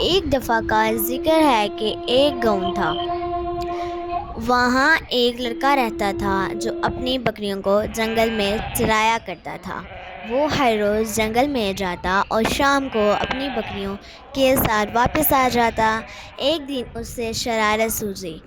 ایک دفعہ کا ذکر ہے کہ ایک گاؤں تھا۔ وہاں ایک لڑکا رہتا تھا جو اپنی بکریوں کو جنگل میں چرایا کرتا تھا۔ وہ ہر روز جنگل میں جاتا اور شام کو اپنی بکریوں کے ساتھ واپس آ جاتا۔ ایک دن اسے شرارت سوچی۔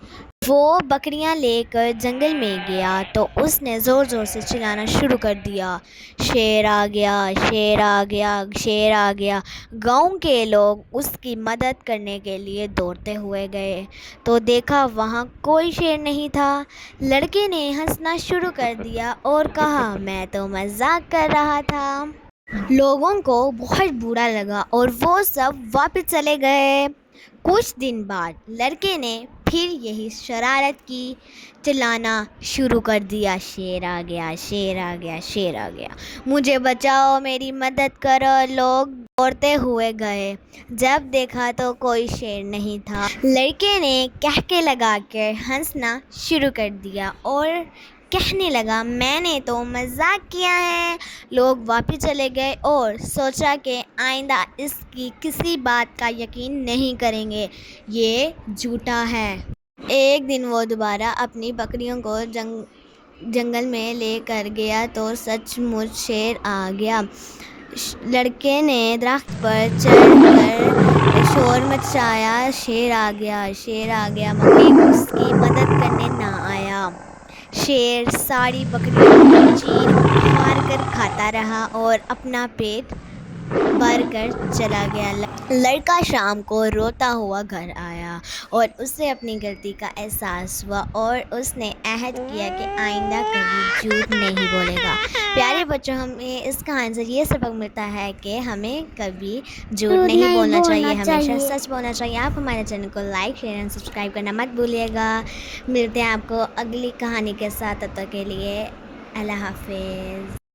وہ بکریاں لے کر جنگل میں گیا تو اس نے زور زور سے چلانا شروع کر دیا، شیر آ گیا، شیر آ گیا، شیر آ گیا۔ گاؤں کے لوگ اس کی مدد کرنے کے لیے دوڑتے ہوئے گئے تو دیکھا وہاں کوئی شیر نہیں تھا۔ لڑکے نے ہنسنا شروع کر دیا اور کہا، میں تو مذاق کر رہا تھا۔ لوگوں کو بہت برا لگا اور وہ سب واپس چلے گئے۔ کچھ دن بعد لڑکے نے پھر یہی شرارت کی، چلانا شروع کر دیا، شیر آ گیا، شیر آ گیا، شیر آ گیا، مجھے بچاؤ، میری مدد کرو۔ لوگ دوڑتے ہوئے گئے، جب دیکھا تو کوئی شیر نہیں تھا۔ لڑکے نے قہقہے لگا کر ہنسنا شروع کر دیا اور کہنے لگا، میں نے تو مذاق کیا ہے۔ لوگ واپس چلے گئے اور سوچا کہ آئندہ اس کی کسی بات کا یقین نہیں کریں گے، یہ جھوٹا ہے۔ ایک دن وہ دوبارہ اپنی بکریوں کو جنگل میں لے کر گیا تو سچ مچ شیر آ گیا۔ لڑکے نے درخت پر چڑھ کر شور مچایا، شیر آ گیا، شیر آ گیا، مگر اس کی مدد کرنے نہ آیا۔ شیر ساری بکریوں کو چیر پھاڑ کر کھاتا رہا اور اپنا پیٹ بھر کر چلا گیا۔ لڑکا شام کو روتا ہوا گھر آیا اور اسے اپنی غلطی کا احساس ہوا اور اس نے عہد کیا کہ آئندہ کبھی جھوٹ نہیں بولے گا۔ پیارے بچوں، ہمیں اس کہانی سے یہ سبق ملتا ہے کہ ہمیں کبھی جھوٹ نہیں بولنا چاہیے، ہمیشہ سچ بولنا چاہیے۔ آپ ہمارے چینل کو لائک، شیئر اور سبسکرائب کرنا مت بھولیے گا۔ ملتے ہیں آپ کو اگلی کہانی کے ساتھ، تب تک کے لیے اللہ حافظ۔